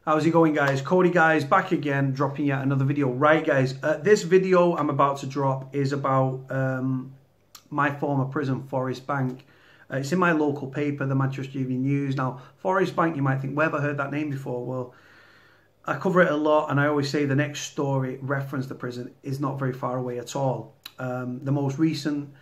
How's it going, guys? Cody, guys, back again, dropping yet another video. Right, guys, this video I'm about to drop is about my former prison, Forest Bank. It's in my local paper, the Manchester Evening News. Now, Forest Bank, you might think, where have I heard that name before? Well, I cover it a lot, and I always say the next story reference the prison is not very far away at all. The most recent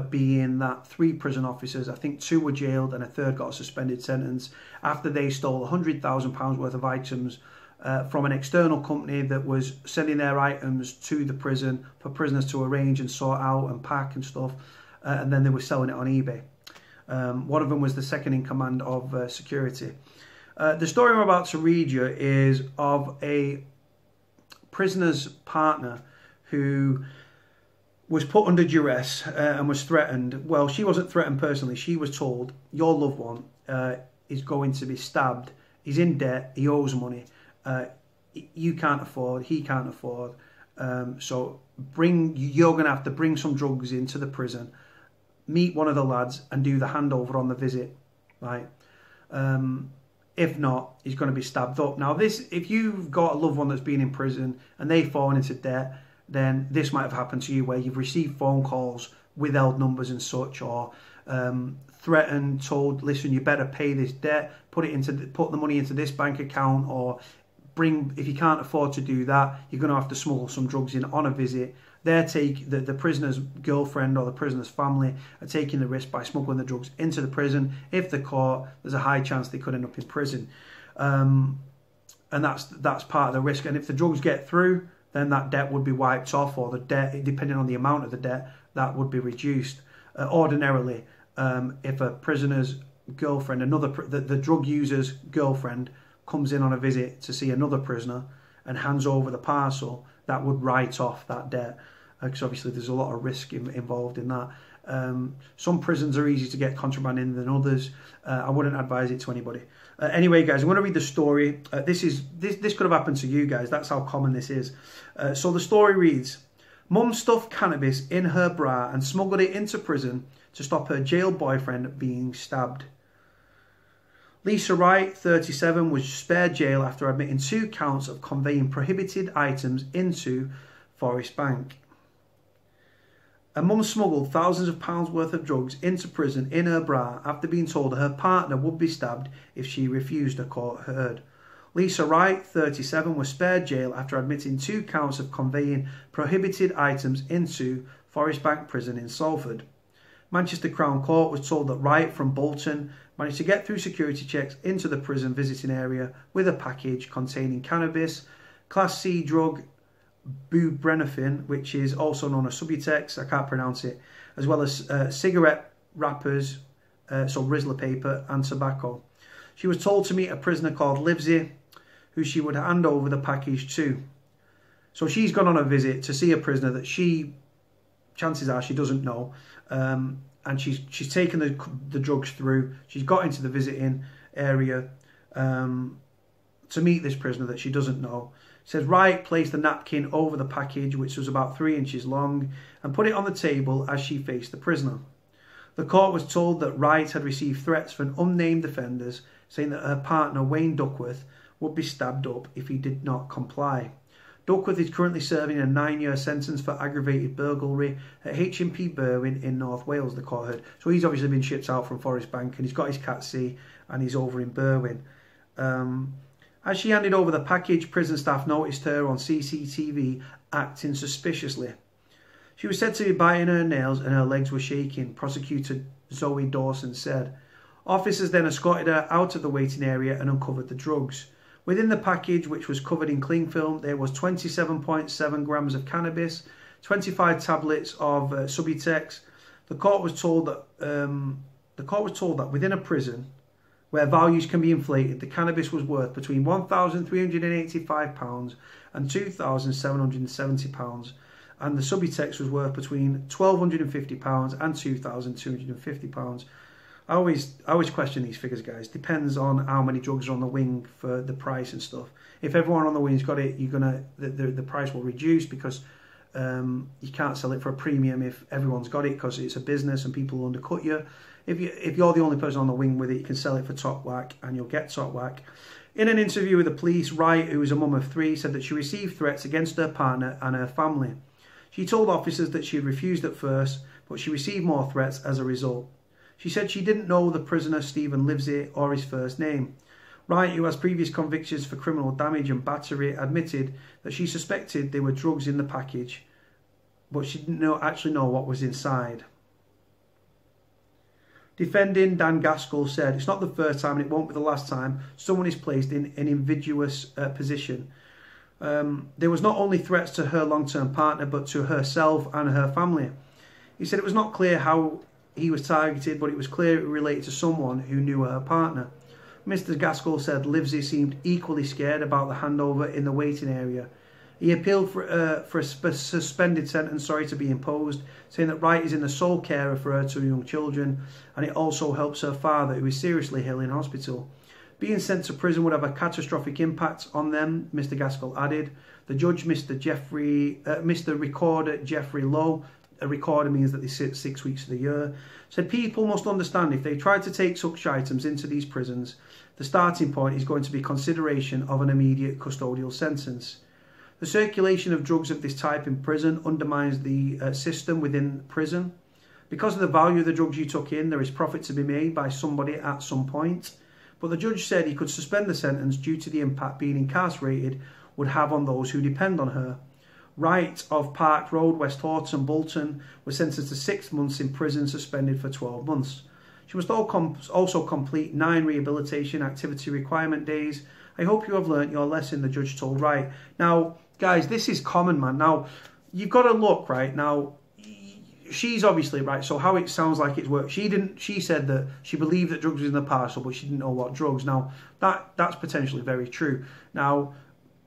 being that 3 prison officers, I think 2 were jailed and a 3rd got a suspended sentence after they stole £100,000 worth of items from an external company that was sending their items to the prison for prisoners to arrange and sort out and pack and stuff, and then they were selling it on eBay. One of them was the second in command of security. The story I'm about to read you is of a prisoner's partner who was put under duress and was threatened. Well, she wasn't threatened personally. She was told, your loved one is going to be stabbed. He's in debt. He owes money. You can't afford. He can't afford. So you're going to have to bring some drugs into the prison, meet one of the lads and do the handover on the visit. Right? If not, he's going to be stabbed up. Now, if you've got a loved one that's been in prison and they've fallen into debt, then this might have happened to you, where you've received phone calls, withheld numbers and such, or threatened, told, listen, you better pay this debt, put the money into this bank account, or if you can't afford to do that, you're going to have to smuggle some drugs in on a visit. The prisoner's girlfriend or the prisoner's family are taking the risk by smuggling the drugs into the prison. If they're caught, there's a high chance they could end up in prison, and that's part of the risk. And if the drugs get through, then that debt would be wiped off, or the debt, depending on the amount of the debt, that would be reduced. Ordinarily, if a prisoner's girlfriend, the drug user's girlfriend, comes in on a visit to see another prisoner and hands over the parcel, that would write off that debt, because obviously there's a lot of risk involved in that. Some prisons are easier to get contraband in than others. I wouldn't advise it to anybody. Anyway, guys, I'm going to read the story. This could have happened to you guys. That's how common this is. So the story reads: Mum stuffed cannabis in her bra and smuggled it into prison to stop her jail boyfriend being stabbed. Lisa Wright, 37, was spared jail after admitting 2 counts of conveying prohibited items into Forest Bank. A mum smuggled thousands of pounds worth of drugs into prison in her bra after being told her partner would be stabbed if she refused a court heard. Lisa Wright, 37, was spared jail after admitting 2 counts of conveying prohibited items into Forest Bank Prison in Salford. Manchester Crown Court was told that Wright from Bolton managed to get through security checks into the prison visiting area with a package containing cannabis, Class C drug buprenorphine, which is also known as subutex, I can't pronounce it, as well as cigarette wrappers, so Rizzler paper, and tobacco. She was told to meet a prisoner called Livesey, who she would hand over the package to. So she's gone on a visit to see a prisoner that chances are she doesn't know, and she's taken the drugs through. She's got into the visiting area to meet this prisoner that she doesn't know. It says Wright placed the napkin over the package, which was about 3 inches long, and put it on the table as she faced the prisoner. The court was told that Wright had received threats from unnamed offenders, saying that her partner, Wayne Duckworth, would be stabbed up if he did not comply. Duckworth is currently serving a 9-year sentence for aggravated burglary at HMP Berwyn in North Wales, the court heard. So he's obviously been shipped out from Forest Bank, and he's got his Cat C, and he's over in Berwyn. As she handed over the package, prison staff noticed her on CCTV acting suspiciously. She was said to be biting her nails and her legs were shaking, Prosecutor Zoe Dawson said. Officers then escorted her out of the waiting area and uncovered the drugs. Within the package, which was covered in cling film, there was 27.7 grams of cannabis, 25 tablets of subutex. The court was told that within a prison where values can be inflated, the cannabis was worth between £1,385 and £2,770, and the subutex was worth between £1,250 and £2,250. I always question these figures, guys. Depends on how many drugs are on the wing for the price and stuff. If everyone on the wing's got it, the price will reduce, because you can't sell it for a premium if everyone's got it, because it's a business and people will undercut you. If you're the only person on the wing with it, you can sell it for top whack and you'll get top whack. In an interview with the police, Wright, who is a mum of 3, said that she received threats against her partner and her family. She told officers that she had refused at first, but she received more threats as a result. She said she didn't know the prisoner, Stephen Livesey, or his first name. Wright, who has previous convictions for criminal damage and battery, admitted that she suspected there were drugs in the package, but she didn't actually know what was inside. Defending Dan Gaskell said, "It's not the first time and it won't be the last time someone is placed in an invidious position. There was not only threats to her long-term partner, but to herself and her family." He said it was not clear how he was targeted, but it was clear it related to someone who knew her partner. Mr. Gaskell said Livesey seemed equally scared about the handover in the waiting area. He appealed for a suspended sentence to be imposed, saying that Wright is in the sole carer for her 2 young children, and it also helps her father, who is seriously ill in hospital. Being sent to prison would have a catastrophic impact on them, Mr. Gaskell added. The judge, Mr. Recorder Jeffrey Lowe, a recorder means that they sit 6 weeks of the year, said people must understand if they try to take such items into these prisons, the starting point is going to be consideration of an immediate custodial sentence. The circulation of drugs of this type in prison undermines the system within prison. Because of the value of the drugs you took in, there is profit to be made by somebody at some point. But the judge said he could suspend the sentence due to the impact being incarcerated would have on those who depend on her. Wright of Park Road, West Horton, Bolton, was sentenced to 6 months in prison, suspended for 12 months. She must also complete 9 rehabilitation activity requirement days. I hope you have learnt your lesson, the judge told Wright. Now, guys, this is common, man. Now, you've got to look, right? Now, she's obviously, right, so how it sounds like it's worked. She said that she believed that drugs was in the parcel, but she didn't know what drugs. Now, that's potentially very true. Now,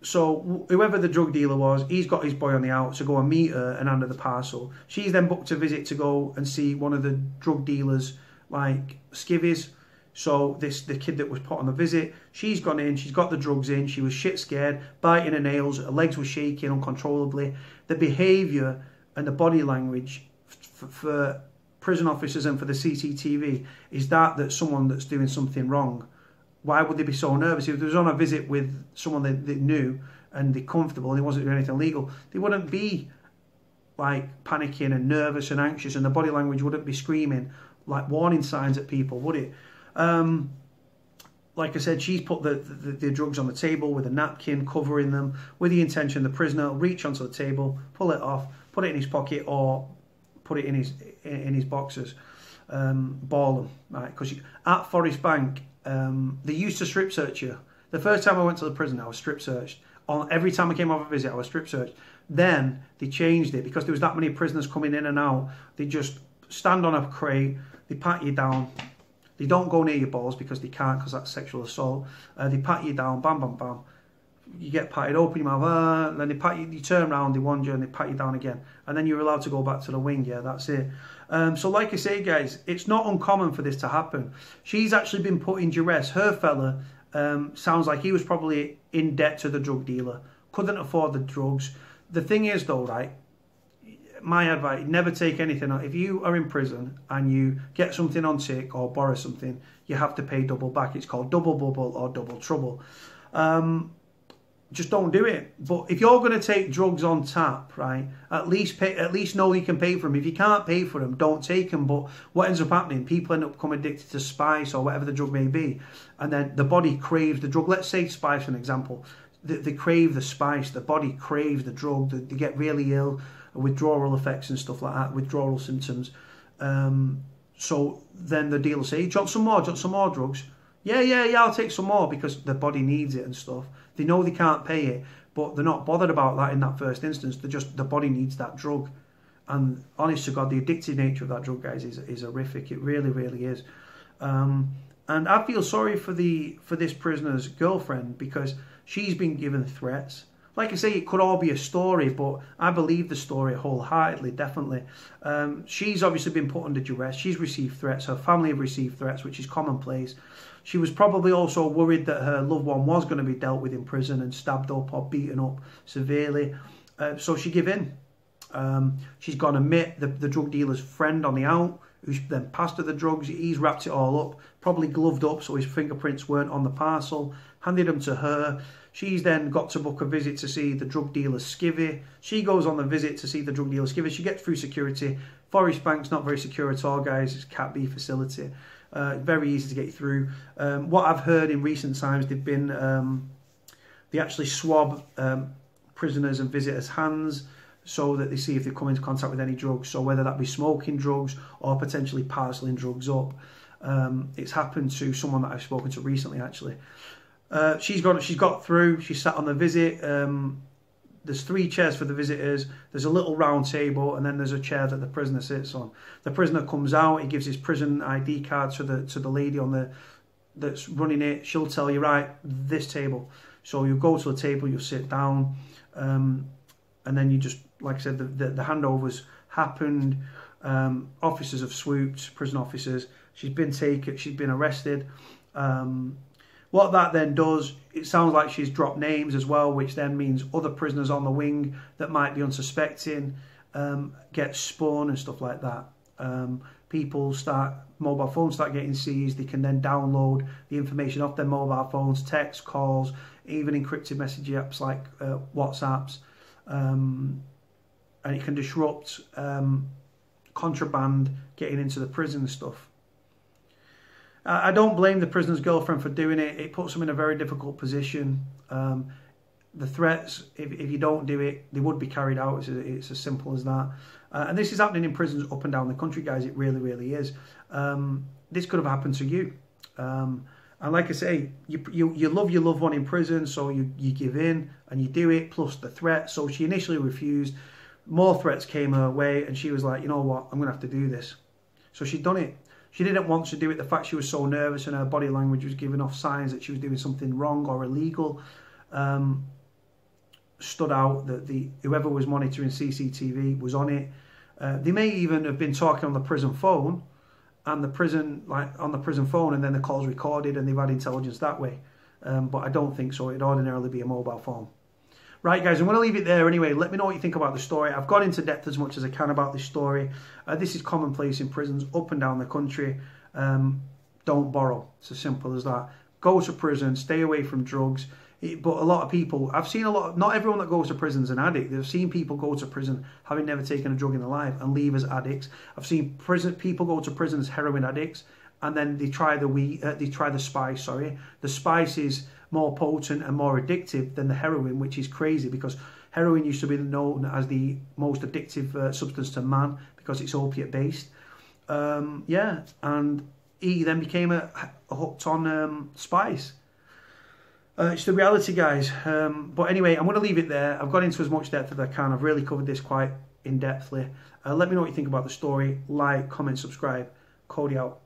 so whoever the drug dealer was, he's got his boy on the out to go and meet her and hand her the parcel. She's then booked a visit to go and see one of the drug dealers, like skivvies. So the kid that was put on the visit, she's gone in, she's got the drugs in, she was shit scared, biting her nails, her legs were shaking uncontrollably. The behaviour and the body language for prison officers and for the CCTV is that someone that's doing something wrong. Why would they be so nervous? If they was on a visit with someone they knew and they're comfortable and they wasn't doing anything illegal, they wouldn't be like panicking and nervous and anxious, and the body language wouldn't be screaming like warning signs at people, would it? Like I said, she's put the drugs on the table with a napkin covering them with the intention the prisoner will reach onto the table, pull it off, put it in his pocket or put it in his boxers, ball them, right? Because at Forest Bank, they used to strip search you. The first time I went to the prison, I was strip searched. Every time I came off a visit, I was strip searched. Then they changed it because there was that many prisoners coming in and out. They just stand on a crate, they pat you down. They don't go near your balls because they can't, because that's sexual assault. They pat you down, bam, bam, bam. You get patted, open your mouth, then they pat you, you turn around, they wand you and they pat you down again. And then you're allowed to go back to the wing, yeah, that's it. So like I say, guys, it's not uncommon for this to happen. She's actually been put in duress. Her fella sounds like he was probably in debt to the drug dealer, couldn't afford the drugs. The thing is though, right, my advice, never take anything on. If you are in prison and you get something on tick or borrow something, you have to pay double back. It's called double bubble or double trouble. Just don't do it. But if you're going to take drugs on tap, right, at least know you can pay for them. If you can't pay for them, don't take them. But what ends up happening, people end up becoming addicted to spice or whatever the drug may be, and then the body craves the drug. Let's say spice, for an example. They crave the spice, the body craves the drug, they get really ill, withdrawal effects and stuff like that, withdrawal symptoms. So then the dealer say, do you want some more? Do you want some more drugs? Yeah, I'll take some more, because the body needs it and stuff. They know they can't pay it, but they're not bothered about that in that first instance. The body needs that drug. And honest to God, the addictive nature of that drug, guys, is horrific. It really, really is. And I feel sorry for this prisoner's girlfriend, because she's been given threats. Like I say, it could all be a story, but I believe the story wholeheartedly, definitely. She's obviously been put under duress. She's received threats. Her family have received threats, which is commonplace. She was probably also worried that her loved one was going to be dealt with in prison and stabbed up or beaten up severely. So she gave in. She's gone and met the drug dealer's friend on the out, who's then passed her the drugs. He's wrapped it all up, probably gloved up so his fingerprints weren't on the parcel, handed them to her. She's then got to book a visit to see the drug dealer skivvy. She goes on the visit to see the drug dealer skivvy. She gets through security. Forest Bank's not very secure at all, guys. It's a Cat B facility. Very easy to get through. What I've heard in recent times, they actually swab prisoners and visitors' hands so that they see if they come into contact with any drugs. So whether that be smoking drugs or potentially parceling drugs up. It's happened to someone that I've spoken to recently, actually. She's got through. She sat on the visit. There's 3 chairs for the visitors. There's a little round table, and then there's a chair that the prisoner sits on. The prisoner comes out. He gives his prison ID card to the lady that's running it. She'll tell you, right, this table. So you go to the table, you sit down, and then you just, like I said, the handovers happened. Officers have swooped, prison officers. She's been taken. She's been arrested. What that then does, it sounds like she's dropped names as well, which then means other prisoners on the wing that might be unsuspecting get spun and stuff like that. Mobile phones start getting seized. They can then download the information off their mobile phones, text, calls, even encrypted message apps like WhatsApps, and it can disrupt contraband getting into the prison and stuff. I don't blame the prisoner's girlfriend for doing it. It puts them in a very difficult position. The threats, if you don't do it, they would be carried out. It's as simple as that. And this is happening in prisons up and down the country, guys. It really, really is. This could have happened to you. And like I say, you love your loved one in prison, so you give in and you do it, plus the threat. So she initially refused. More threats came her way, and she was like, you know what, I'm going to have to do this. So she'd done it. She didn't want to do it. The fact she was so nervous and her body language was giving off signs that she was doing something wrong or illegal stood out. That whoever was monitoring CCTV was on it. They may even have been talking on the prison phone, and the prison phone, and then the call's recorded, and they've had intelligence that way. But I don't think so. It'd ordinarily be a mobile phone. Right, guys, I'm going to leave it there anyway. Let me know what you think about the story. I've gone into depth as much as I can about this story. This is commonplace in prisons up and down the country. Don't borrow. It's as simple as that. Go to prison. Stay away from drugs. But a lot of people, I've seen not everyone that goes to prison is an addict. I've seen people go to prison having never taken a drug in their life and leave as addicts. I've seen people go to prison as heroin addicts, and then they try the spice. Sorry, the spice is more potent and more addictive than the heroin, which is crazy because heroin used to be known as the most addictive substance to man because it's opiate based. Yeah, and he then became hooked on spice. It's the reality, guys. But anyway, I'm going to leave it there. I've got into as much depth as I can. I've really covered this quite in-depthly. Let me know what you think about the story. Like, comment, subscribe. Cody out.